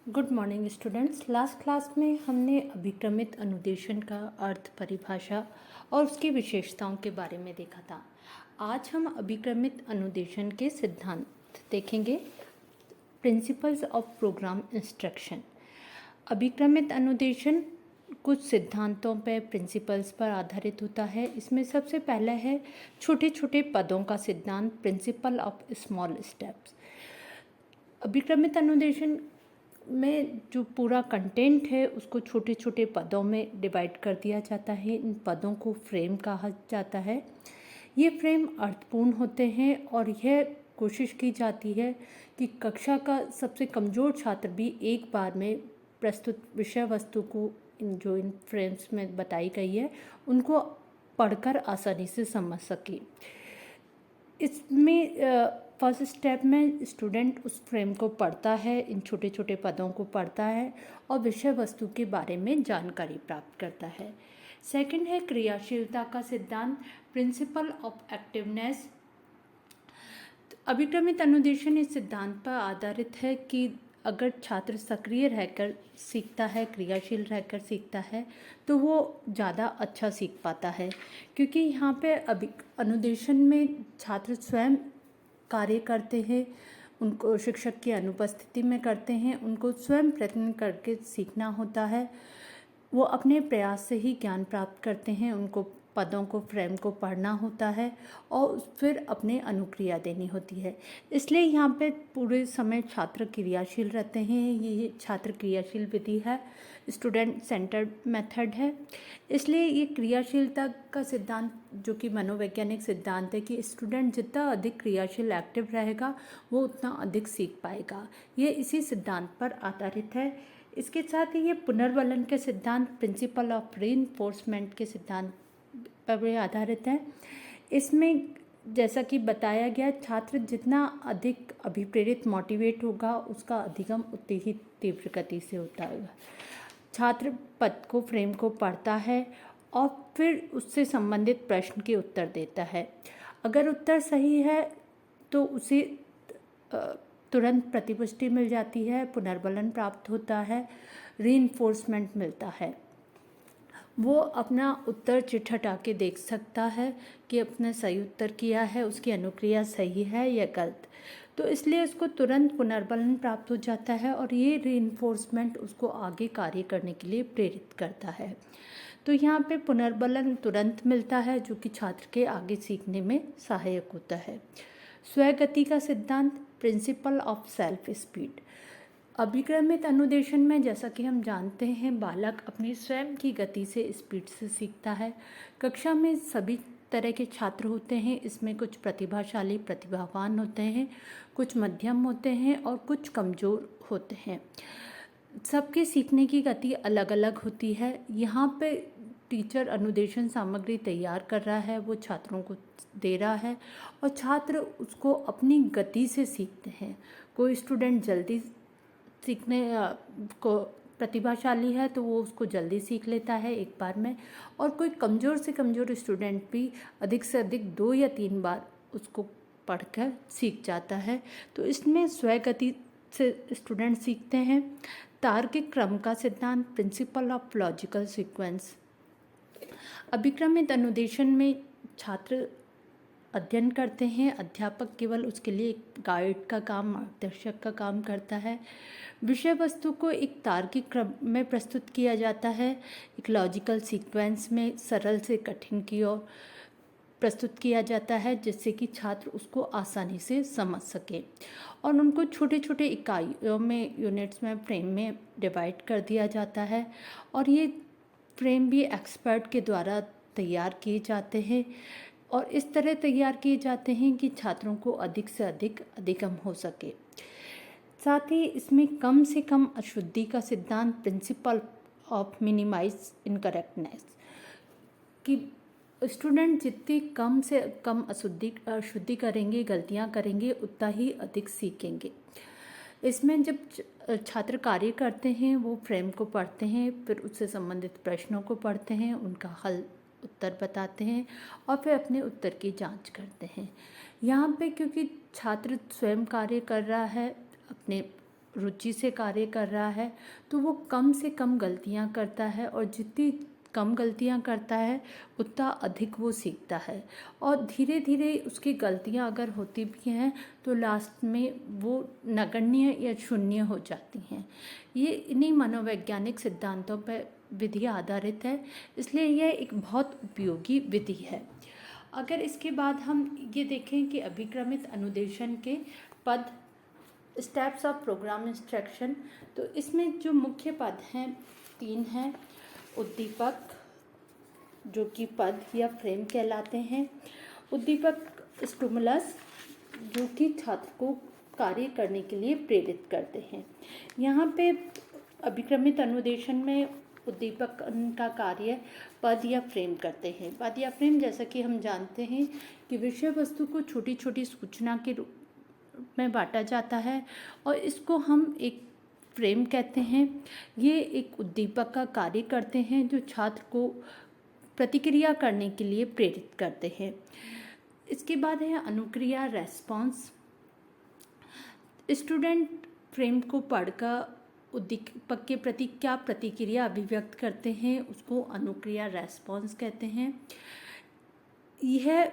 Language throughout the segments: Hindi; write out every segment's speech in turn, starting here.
Good morning students. Last class में हमने अभिक्रमित अनुदेशन का अर्थ, परिभाषा और उसकी विशेषताओं के बारे में देखा था। आज हम अभिक्रमित अनुदेशन के सिद्धांत देखेंगे। Principles of programme instruction. अभिक्रमित अनुदेशन कुछ सिद्धांतों पर, प्रिंसिपल्स पर आधारित होता है। इसमें सबसे पहला है छोटे छोटे पदों का सिद्धांत, प्रिंसिपल ऑफ स्मॉल स्टेप्स। अभिक्रमित अनुदेशन में जो पूरा कंटेंट है उसको छोटे छोटे पदों में डिवाइड कर दिया जाता है। इन पदों को फ्रेम कहा जाता है। ये फ्रेम अर्थपूर्ण होते हैं और यह कोशिश की जाती है कि कक्षा का सबसे कमज़ोर छात्र भी एक बार में प्रस्तुत विषय वस्तु को इन फ्रेम्स में बताई गई है उनको पढ़कर आसानी से समझ सके। इसमें फर्स्ट स्टेप में स्टूडेंट उस फ्रेम को पढ़ता है, इन छोटे छोटे पदों को पढ़ता है और विषय वस्तु के बारे में जानकारी प्राप्त करता है। सेकंड है क्रियाशीलता का सिद्धांत, प्रिंसिपल ऑफ एक्टिवनेस। अभिक्रमित अनुदेशन इस सिद्धांत पर आधारित है कि अगर छात्र सक्रिय रहकर सीखता है, क्रियाशील रहकर सीखता है तो वो ज़्यादा अच्छा सीख पाता है, क्योंकि यहाँ पे अनुदेशन में छात्र स्वयं कार्य करते हैं, उनको शिक्षक की अनुपस्थिति में करते हैं, उनको स्वयं प्रयत्न करके सीखना होता है। वो अपने प्रयास से ही ज्ञान प्राप्त करते हैं, उनको पदों को, फ्रेम को पढ़ना होता है और फिर अपने अनुक्रिया देनी होती है। इसलिए यहाँ पे पूरे समय छात्र क्रियाशील रहते हैं। ये छात्र क्रियाशील विधि है, स्टूडेंट सेंटर्ड मेथड है। इसलिए ये क्रियाशीलता का सिद्धांत, जो कि मनोवैज्ञानिक सिद्धांत है कि स्टूडेंट जितना अधिक क्रियाशील एक्टिव रहेगा वो उतना अधिक सीख पाएगा, ये इसी सिद्धांत पर आधारित है। इसके साथ ही ये पुनर्वलन के सिद्धांत, प्रिंसिपल ऑफ रीइंफोर्समेंट के सिद्धांत पर भी आधारित है। इसमें जैसा कि बताया गया, छात्र जितना अधिक अभिप्रेरित, मोटिवेट होगा उसका अधिगम उतनी ही तीव्र गति से होता है। छात्र पद को, फ्रेम को पढ़ता है और फिर उससे संबंधित प्रश्न के उत्तर देता है। अगर उत्तर सही है तो उसे तुरंत प्रतिपुष्टि मिल जाती है, पुनर्बलन प्राप्त होता है, रीइंफोर्समेंट मिलता है। वो अपना उत्तर चिट हटा के देख सकता है कि अपने सही उत्तर किया है, उसकी अनुक्रिया सही है या गलत। तो इसलिए उसको तुरंत पुनर्बलन प्राप्त हो जाता है और ये रीइंफोर्समेंट उसको आगे कार्य करने के लिए प्रेरित करता है। तो यहाँ पे पुनर्बलन तुरंत मिलता है, जो कि छात्र के आगे सीखने में सहायक होता है। स्वगति का सिद्धांत, प्रिंसिपल ऑफ सेल्फ स्पीड। अभिक्रमित अनुदेशन में जैसा कि हम जानते हैं, बालक अपनी स्वयं की गति से, स्पीड से सीखता है। कक्षा में सभी तरह के छात्र होते हैं। इसमें कुछ प्रतिभाशाली, प्रतिभावान होते हैं, कुछ मध्यम होते हैं और कुछ कमज़ोर होते हैं। सबके सीखने की गति अलग अलग होती है। यहाँ पे टीचर अनुदेशन सामग्री तैयार कर रहा है, वो छात्रों को दे रहा है और छात्र उसको अपनी गति से सीखते हैं। कोई स्टूडेंट जल्दी सीखने को प्रतिभाशाली है तो वो उसको जल्दी सीख लेता है एक बार में, और कोई कमज़ोर से कमज़ोर स्टूडेंट भी अधिक से अधिक 2 या 3 बार उसको पढ़कर सीख जाता है। तो इसमें स्वगति से स्टूडेंट सीखते हैं। तार्किक क्रम का सिद्धांत, प्रिंसिपल ऑफ लॉजिकल सीक्वेंस। अभिक्रमित अनुदेशन में छात्र अध्ययन करते हैं, अध्यापक केवल उसके लिए एक गाइड का काम, मार्गदर्शक का काम करता है। विषय वस्तु को एक तार्किक क्रम में प्रस्तुत किया जाता है, एक लॉजिकल सीक्वेंस में सरल से कठिन की ओर प्रस्तुत किया जाता है, जिससे कि छात्र उसको आसानी से समझ सके। और उनको छोटे छोटे इकाइयों में, यूनिट्स में, फ्रेम में डिवाइड कर दिया जाता है और ये फ्रेम भी एक्सपर्ट के द्वारा तैयार किए जाते हैं और इस तरह तैयार किए जाते हैं कि छात्रों को अधिक से अधिक अधिगम हो सके। साथ ही इसमें कम से कम अशुद्धि का सिद्धांत, प्रिंसिपल ऑफ मिनिमाइज इनकरेक्टनेस, कि स्टूडेंट जितनी कम से कम अशुद्धि करेंगे, गलतियां करेंगे, उतना ही अधिक सीखेंगे। इसमें जब छात्र कार्य करते हैं, वो फ्रेम को पढ़ते हैं, फिर उससे संबंधित प्रश्नों को पढ़ते हैं, उनका हल, उत्तर बताते हैं और फिर अपने उत्तर की जांच करते हैं। यहाँ पे क्योंकि छात्र स्वयं कार्य कर रहा है, अपने रुचि से कार्य कर रहा है तो वो कम से कम गलतियां करता है, और जितनी कम गलतियां करता है उतना अधिक वो सीखता है। और धीरे धीरे उसकी गलतियां अगर होती भी हैं तो लास्ट में वो नगण्य या शून्य हो जाती हैं। ये इन्हीं मनोवैज्ञानिक सिद्धांतों पर विधि आधारित है, इसलिए यह एक बहुत उपयोगी विधि है। अगर इसके बाद हम ये देखें कि अभिक्रमित अनुदेशन के पद, स्टेप्स ऑफ प्रोग्राम इंस्ट्रक्शन, तो इसमें जो मुख्य पद हैं 3 हैं। उद्दीपक, जो कि पद या फ्रेम कहलाते हैं। उद्दीपक स्टिमुलस, जो कि छात्र को कार्य करने के लिए प्रेरित करते हैं। यहाँ पे अभिक्रमित अनुदेशन में उद्दीपक का कार्य पद या फ्रेम करते हैं। पद या फ्रेम, जैसा कि हम जानते हैं कि विषय वस्तु को छोटी छोटी सूचना के रूप में बांटा जाता है और इसको हम एक फ्रेम कहते हैं। ये एक उद्दीपक का कार्य करते हैं जो छात्र को प्रतिक्रिया करने के लिए प्रेरित करते हैं। इसके बाद है अनुक्रिया, रेस्पॉन्स। स्टूडेंट फ्रेम को पढ़कर उद्दीपक के प्रति क्या प्रतिक्रिया अभिव्यक्त करते हैं उसको अनुक्रिया, रेस्पॉन्स कहते हैं। यह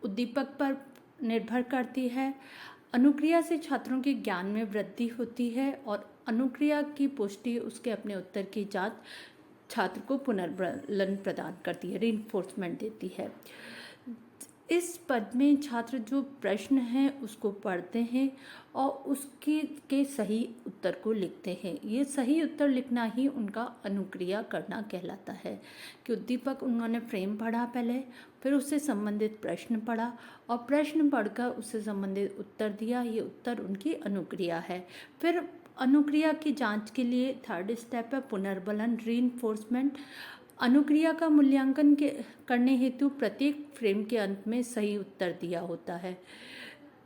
उद्दीपक पर निर्भर करती है। अनुक्रिया से छात्रों के ज्ञान में वृद्धि होती है और अनुक्रिया की पुष्टि, उसके अपने उत्तर की जांच छात्र को पुनर्बलन प्रदान करती है, रीइंफोर्समेंट देती है। इस पद में छात्र जो प्रश्न हैं उसको पढ़ते हैं और उसके के सही उत्तर को लिखते हैं। ये सही उत्तर लिखना ही उनका अनुक्रिया करना कहलाता है कि उद्दीपक उन्होंने फ्रेम पढ़ा पहले, फिर उससे संबंधित प्रश्न पढ़ा और प्रश्न पढ़कर उससे संबंधित उत्तर दिया। ये उत्तर उनकी अनुक्रिया है। फिर अनुक्रिया की जांच के लिए 3rd स्टेप है पुनर्बलन, रीइंफोर्समेंट। अनुक्रिया का मूल्यांकन करने हेतु प्रत्येक फ्रेम के अंत में सही उत्तर दिया होता है।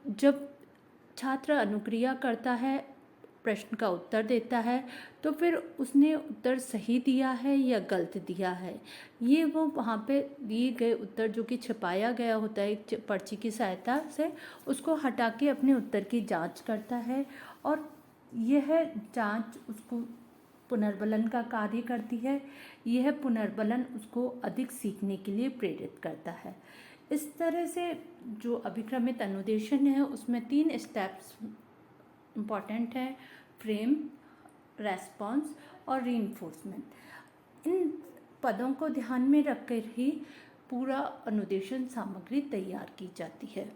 जब छात्र अनुक्रिया करता है, प्रश्न का उत्तर देता है, तो फिर उसने उत्तर सही दिया है या गलत दिया है, ये वो वहाँ पे दिए गए उत्तर जो कि छपाया गया होता है एक पर्ची की सहायता से, उसको हटा के अपने उत्तर की जांच करता है और यह जांच उसको पुनर्बलन का कार्य करती है। यह पुनर्बलन उसको अधिक सीखने के लिए प्रेरित करता है। इस तरह से जो अभिक्रमित अनुदेशन है उसमें 3 स्टेप्स इम्पॉर्टेंट है, फ्रेम, रेस्पॉन्स और रीइंफोर्समेंट। इन पदों को ध्यान में रखकर ही पूरा अनुदेशन सामग्री तैयार की जाती है।